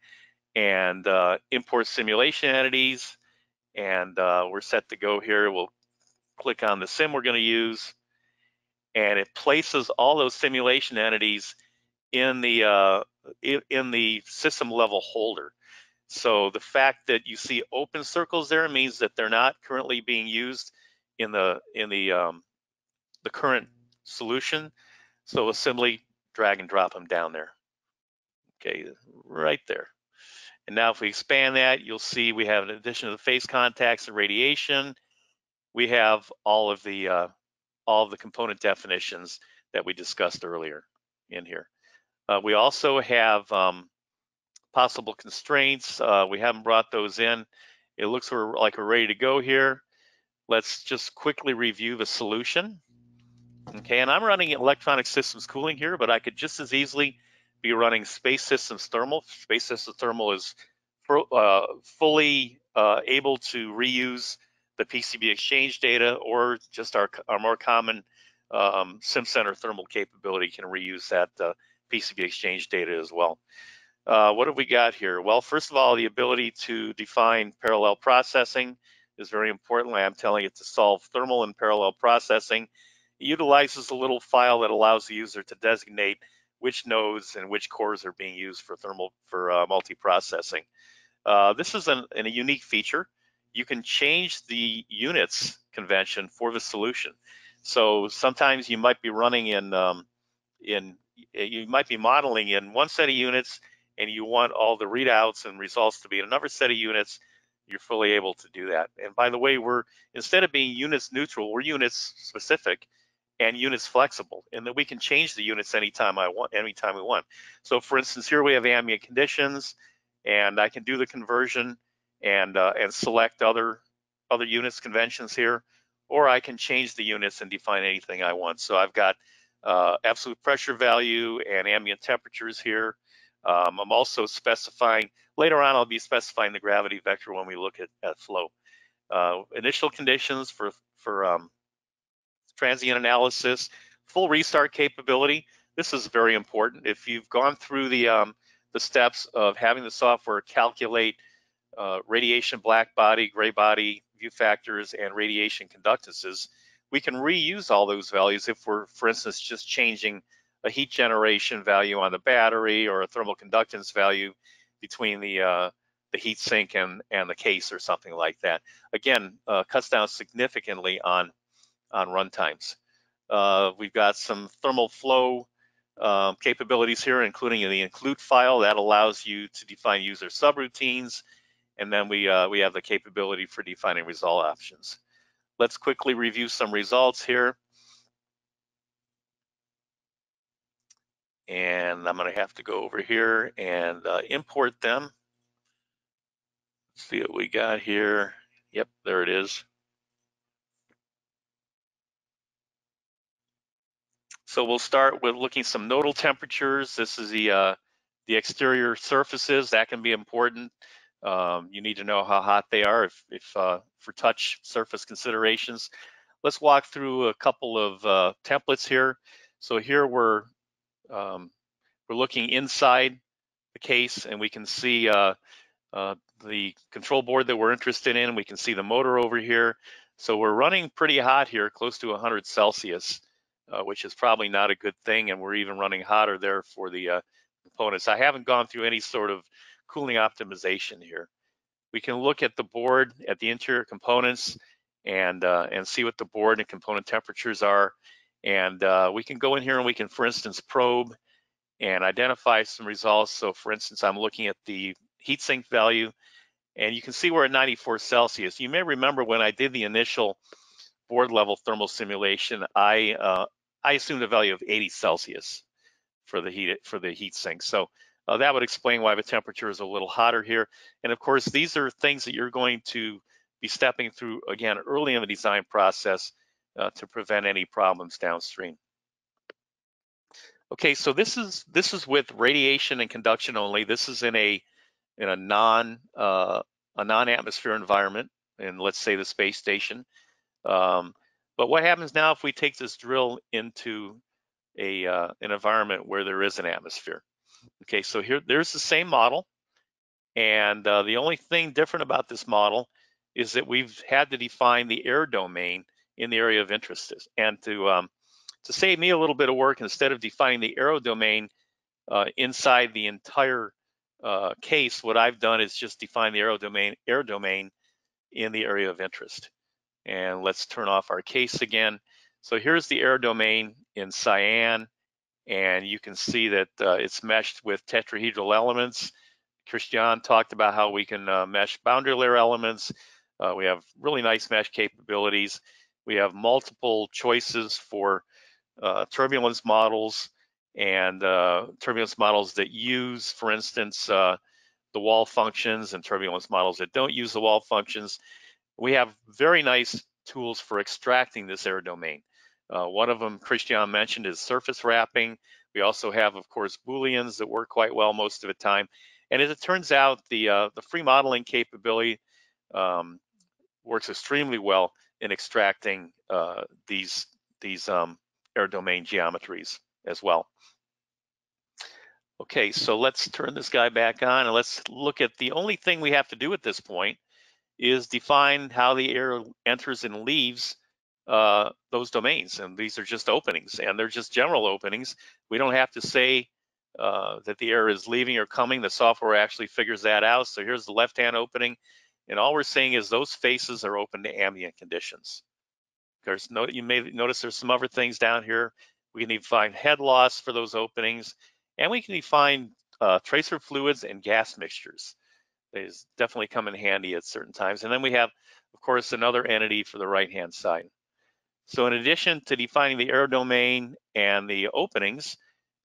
and import simulation entities, and we're set to go here. We'll click on the sim we're going to use, and it places all those simulation entities in the system level holder. So the fact that you see open circles there means that they're not currently being used in the current solution. So we'll simply drag and drop them down there. Okay, right there. And now if we expand that, you'll see we have, in addition to the phase contacts and radiation, we have all of the component definitions that we discussed earlier in here. We also have possible constraints. We haven't brought those in. It looks like we're ready to go here. Let's just quickly review the solution. Okay, and I'm running electronic systems cooling here, but I could just as easily be running space systems thermal. Space systems thermal is fully able to reuse the PCB exchange data, or just our more common SimCenter thermal capability can reuse that PCB exchange data as well. What have we got here? Well, first of all, the ability to define parallel processing is very important. I'm telling it to solve thermal and parallel processing. It utilizes a little file that allows the user to designate which nodes and which cores are being used for multiprocessing. This is a unique feature. You can change the units convention for the solution. So sometimes you might be running you might be modeling in one set of units, and you want all the readouts and results to be in another set of units. You're fully able to do that. And by the way, instead of being units neutral, we're units specific and units flexible, and that we can change the units anytime we want. So for instance, here we have ambient conditions, and I can do the conversion and select other units conventions here, or I can change the units and define anything I want. So I've got absolute pressure value and ambient temperatures here. I'm also specifying, later on I'll be specifying the gravity vector when we look at flow. Initial conditions for transient analysis, full restart capability. This is very important. If you've gone through the steps of having the software calculate radiation black body, gray body view factors, and radiation conductances, we can reuse all those values if we're, for instance, just changing a heat generation value on the battery or a thermal conductance value between the heat sink and the case or something like that. Again, cuts down significantly on run times. We've got some thermal flow capabilities here, including the include file that allows you to define user subroutines, and then we have the capability for defining result options. Let's quickly review some results here. And I'm going to have to go over here and import them. Let's see what we got here. Yep, there it is. So we'll start with looking some nodal temperatures. This is the exterior surfaces. That can be important. You need to know how hot they are if for touch surface considerations. Let's walk through a couple of templates here. So here we're looking inside the case, and we can see the control board that we're interested in. We can see the motor over here. So we're running pretty hot here, close to 100 Celsius, which is probably not a good thing, and we're even running hotter there for the components. I haven't gone through any sort of cooling optimization here. We can look at the board, at the interior components, and see what the board and component temperatures are. And we can go in here and we can, for instance, probe and identify some results. So for instance, I'm looking at the heatsink value, and you can see we're at 94 Celsius. You may remember when I did the initial board level thermal simulation, I assumed a value of 80 Celsius for the heatsink. So that would explain why the temperature is a little hotter here. And of course, these are things that you're going to be stepping through again early in the design process to prevent any problems downstream. Okay, so this is with radiation and conduction only. This is in a non-atmosphere environment, in let's say the space station. But what happens now if we take this drill into an environment where there is an atmosphere? Okay, so there's the same model, and the only thing different about this model is that we've had to define the air domain in the area of interest. And to save me a little bit of work, instead of defining the aero domain inside the entire case, what I've done is just define the air domain in the area of interest. And let's turn off our case again. So here's the air domain in cyan, and you can see that it's meshed with tetrahedral elements. Christian talked about how we can mesh boundary layer elements. We have really nice mesh capabilities. We have multiple choices for turbulence models, and turbulence models that use, for instance, the wall functions, and turbulence models that don't use the wall functions. We have very nice tools for extracting this error domain. One of them Christian mentioned is surface wrapping. We also have, of course, Booleans that work quite well most of the time. And as it turns out, the free modeling capability works extremely well in extracting these error domain geometries as well. Okay, so let's turn this guy back on, and let's look at the only thing we have to do at this point is define how the error enters and leaves those domains. And these are just openings, and they're just general openings. We don't have to say that the error is leaving or coming. The software actually figures that out. So here's the left-hand opening, and all we're saying is those faces are open to ambient conditions. You may notice there's some other things down here. We can define head loss for those openings, and we can define tracer fluids and gas mixtures. They definitely come in handy at certain times. And then we have, of course, another entity for the right-hand side. So in addition to defining the error domain and the openings,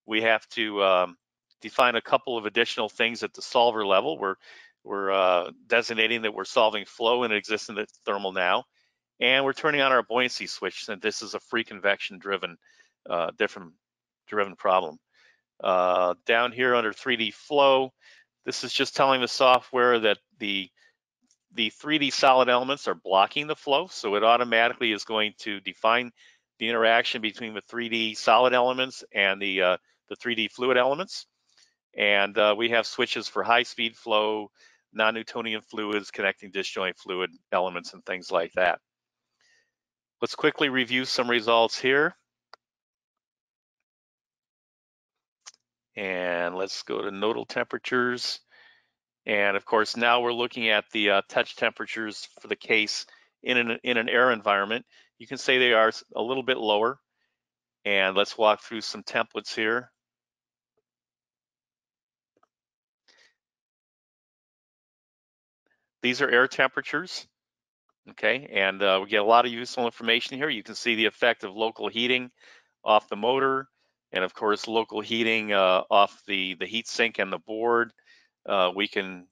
we have to define a couple of additional things at the solver level. We're designating that we're solving flow and existing at thermal now, and we're turning on our buoyancy switch since this is a free convection driven problem. Down here under 3D flow, this is just telling the software that the 3D solid elements are blocking the flow, so it automatically is going to define the interaction between the 3D solid elements and the 3D fluid elements. And we have switches for high-speed flow, non-Newtonian fluids, connecting disjoint fluid elements, and things like that. Let's quickly review some results here. And let's go to nodal temperatures. And of course, now we're looking at the touch temperatures for the case in an air environment. You can say they are a little bit lower. And let's walk through some templates here. These are air temperatures, okay? And we get a lot of useful information here. You can see the effect of local heating off the motor, and of course, local heating off the heat sink and the board. We can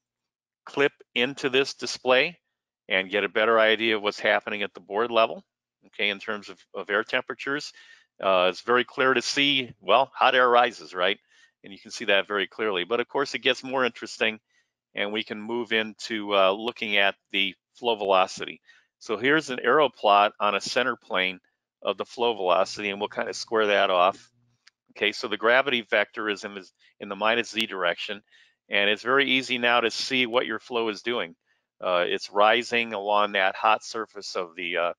clip into this display and get a better idea of what's happening at the board level, okay, in terms of air temperatures. It's very clear to see, well, hot air rises, right? And you can see that very clearly. But of course, it gets more interesting, and we can move into looking at the flow velocity. So here's an arrow plot on a center plane of the flow velocity, and we'll kind of square that off. Okay, so the gravity vector is in the minus z direction, and it's very easy now to see what your flow is doing. It's rising along that hot surface of the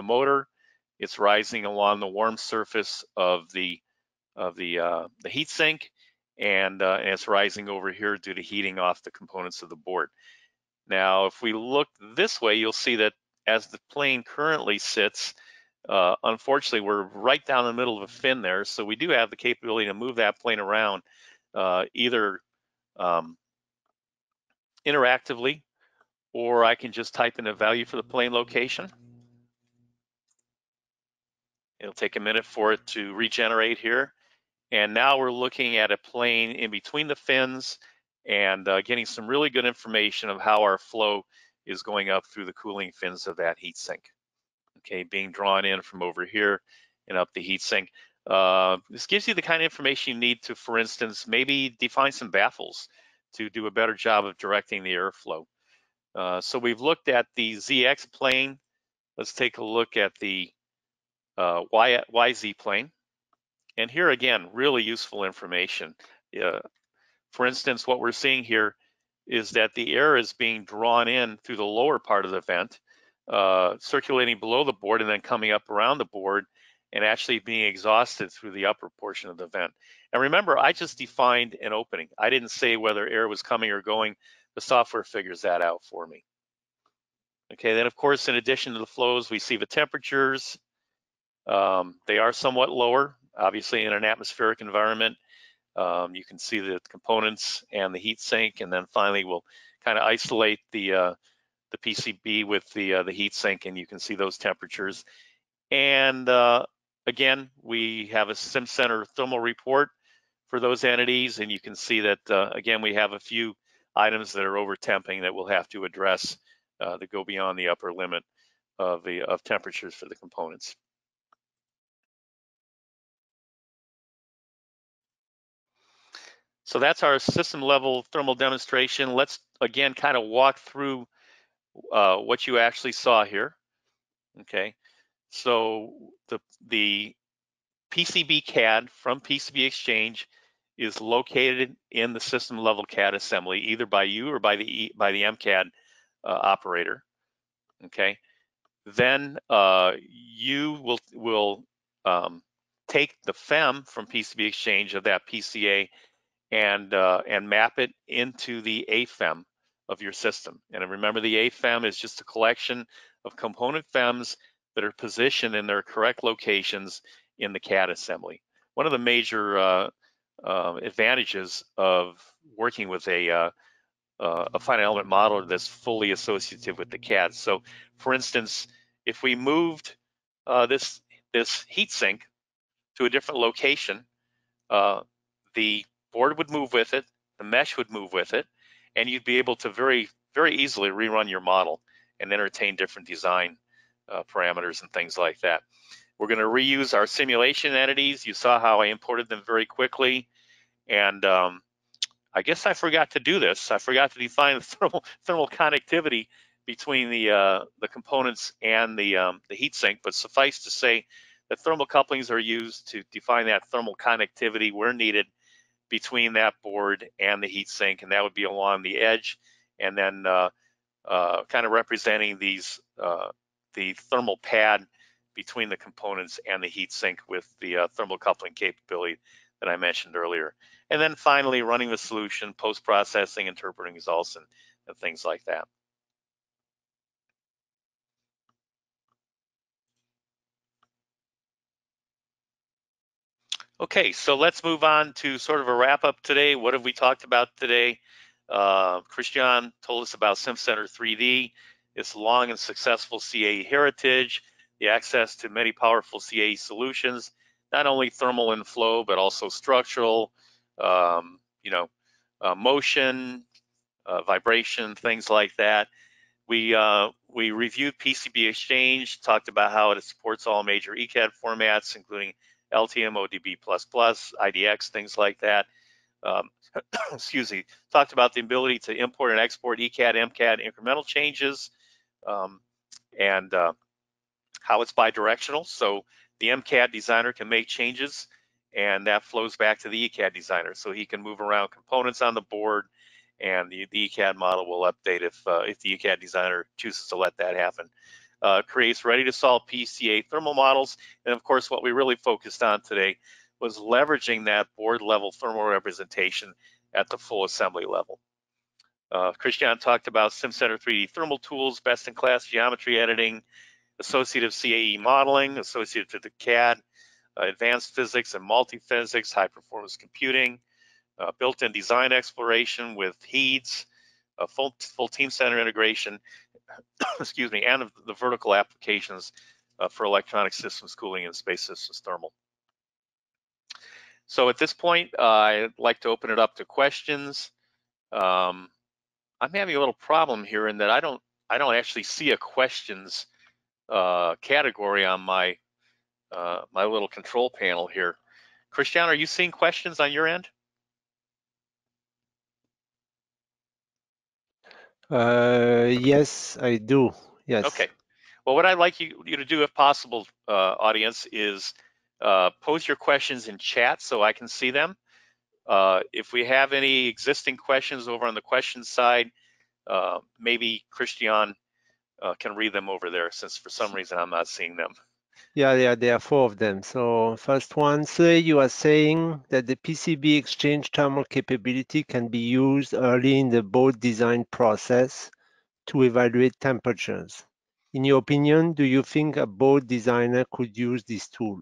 motor. It's rising along the warm surface of the heat sink, and it's rising over here due to heating off the components of the board. Now, if we look this way, you'll see that as the plane currently sits, unfortunately, we're right down the middle of a fin there, so we do have the capability to move that plane around either interactively, or I can just type in a value for the plane location. It'll take a minute for it to regenerate here. And now we're looking at a plane in between the fins and getting some really good information of how our flow is going up through the cooling fins of that heat sink. Okay, being drawn in from over here and up the heat sink. This gives you the kind of information you need to, for instance, maybe define some baffles to do a better job of directing the airflow. So we've looked at the ZX plane. Let's take a look at the YZ plane. And here again, really useful information. For instance, what we're seeing here is that the air is being drawn in through the lower part of the vent, circulating below the board and then coming up around the board and actually being exhausted through the upper portion of the vent. And remember, I just defined an opening. I didn't say whether air was coming or going. The software figures that out for me. Okay, then of course, in addition to the flows, we see the temperatures. They are somewhat lower obviously in an atmospheric environment. You can see the components and the heat sink, and then finally we'll kind of isolate the PCB with the heat sink, and you can see those temperatures. And again, we have a SimCenter thermal report for those entities, and you can see that again we have a few items that are over temping that we'll have to address that go beyond the upper limit of temperatures for the components. So that's our system level thermal demonstration. Let's again kind of walk through what you actually saw here. Okay, so the PCB CAD from PCB Exchange is located in the system level CAD assembly, either by you or by the MCAD operator. Okay, then you will take the FEM from PCB Exchange of that PCA and map it into the AFEM of your system. And remember, the AFEM is just a collection of component FEMs that are positioned in their correct locations in the CAD assembly. One of the major advantages of working with a finite element modeler that's fully associative with the CAD. So, for instance, if we moved this heat sink to a different location, the board would move with it, the mesh would move with it, and you'd be able to very, very easily rerun your model and entertain different design parameters and things like that. We're going to reuse our simulation entities. You saw how I imported them very quickly, and I guess I forgot to do this. I forgot to define the thermal connectivity between the components and the heat sink, but suffice to say that thermal couplings are used to define that thermal connectivity where needed between that board and the heat sink, and that would be along the edge, and then kind of representing these the thermal pad between the components and the heat sink with the thermal coupling capability that I mentioned earlier. And then finally running the solution, post-processing, interpreting results, and things like that. Okay, so let's move on to sort of a wrap up today. What have we talked about today? Christian told us about SimCenter 3D, its long and successful CAE heritage, the access to many powerful CAE solutions, not only thermal and flow, but also structural, motion, vibration, things like that. We reviewed PCB Exchange, talked about how it supports all major ECAD formats, including LTM, ODB++, IDX, things like that. Excuse me. Talked about the ability to import and export ECAD, MCAD incremental changes, and how it's bidirectional. So the MCAD designer can make changes, and that flows back to the ECAD designer, so he can move around components on the board, and the ECAD model will update if the ECAD designer chooses to let that happen. Creates ready-to-solve PCA thermal models, and of course, what we really focused on today was leveraging that board-level thermal representation at the full assembly level. Christian talked about SimCenter 3D thermal tools, best-in-class geometry editing, associative CAE modeling, associated to the CAD, advanced physics and multi-physics, high-performance computing, built-in design exploration with HEEDS, full Teamcenter integration, excuse me, and the vertical applications for electronic systems cooling and space systems thermal. So at this point, I'd like to open it up to questions. I'm having a little problem here in that I don't actually see a questions category on my my little control panel here. Christian, are you seeing questions on your end? Yes, I do. Yes. Okay. Well, what I'd like you to do, if possible, audience, is post your questions in chat so I can see them. If we have any existing questions over on the questions side, maybe Christian can read them over there, since for some reason I'm not seeing them. Yeah, there are 4 of them. So first one, say you are saying that the PCB Exchange thermal capability can be used early in the board design process to evaluate temperatures. In your opinion, do you think a board designer could use this tool?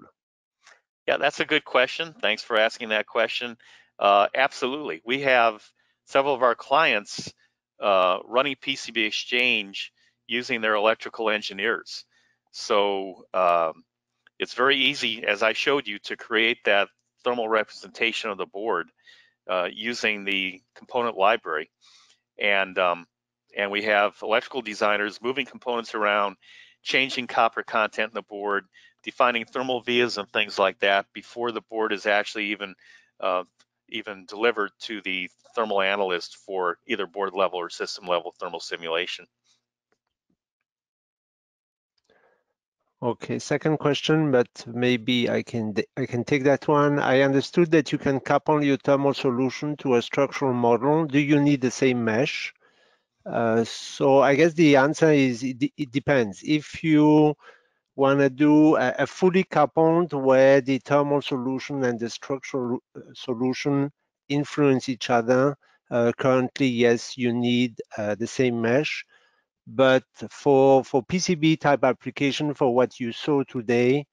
Yeah, that's a good question. Thanks for asking that question. Absolutely. We have several of our clients running PCB Exchange using their electrical engineers. So it's very easy, as I showed you, to create that thermal representation of the board using the component library. And we have electrical designers moving components around, changing copper content in the board, defining thermal vias and things like that before the board is actually even delivered to the thermal analyst for either board level or system level thermal simulation. Okay, second question, but maybe I can take that one. I understood that you can couple your thermal solution to a structural model. Do you need the same mesh? So I guess the answer is it depends. If you want to do a fully coupled where the thermal solution and the structural solution influence each other, currently, yes, you need the same mesh. But for PCB type application, for what you saw today,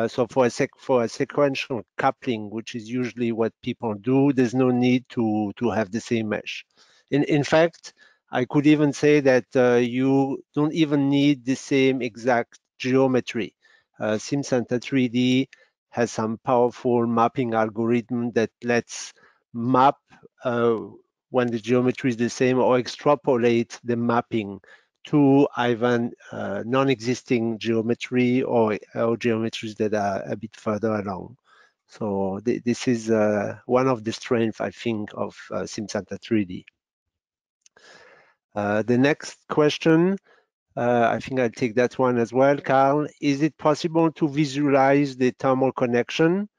so for a sequential coupling, which is usually what people do, there's no need to have the same mesh. In fact, I could even say that you don't even need the same exact geometry. SimCenter 3D has some powerful mapping algorithm that lets map when the geometry is the same or extrapolate the mapping to either non-existing geometry or geometries that are a bit further along. So this is one of the strengths, I think, of SimCenter 3D. The next question, I think I'll take that one as well, Carl. Is it possible to visualize the thermal connection?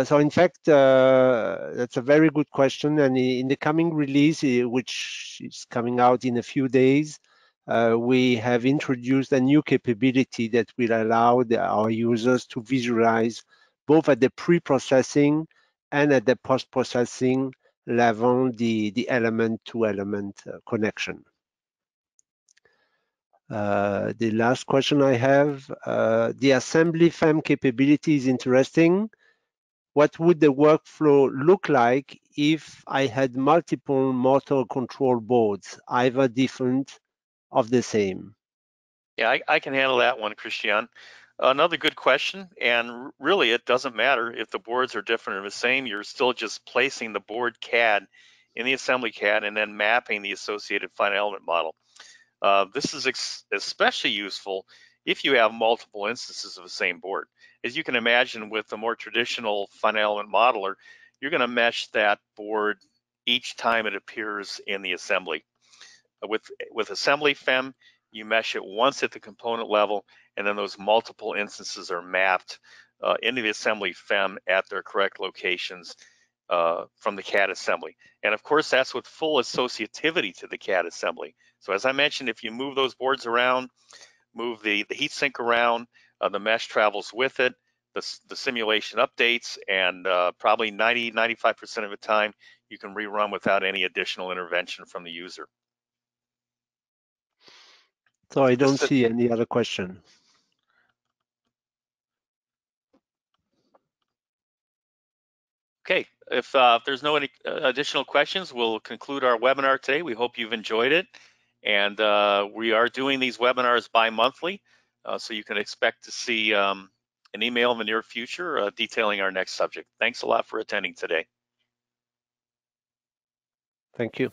So in fact, that's a very good question. And in the coming release, which is coming out in a few days, we have introduced a new capability that will allow our users to visualize both at the pre-processing and at the post-processing level the element-to-element connection. The last question I have, the assembly FEM capability is interesting. What would the workflow look like if I had multiple motor control boards, either different of the same? Yeah, I can handle that one, Christian. Another good question, and really it doesn't matter if the boards are different or the same, you're still just placing the board CAD in the assembly CAD and then mapping the associated finite element model. This is especially useful if you have multiple instances of the same board. As you can imagine, with the more traditional finite element modeler, you're going to mesh that board each time it appears in the assembly. With assembly FEM, you mesh it once at the component level, and then those multiple instances are mapped into the assembly FEM at their correct locations from the CAD assembly. And of course, that's with full associativity to the CAD assembly. So as I mentioned, if you move those boards around, move the heat sink around, the mesh travels with it, the simulation updates, and probably 90–95% of the time, you can rerun without any additional intervention from the user. So I don't see any other question. Okay, if there's no any additional questions, we'll conclude our webinar today. We hope you've enjoyed it. And we are doing these webinars bi-monthly, so you can expect to see an email in the near future detailing our next subject. Thanks a lot for attending today. Thank you.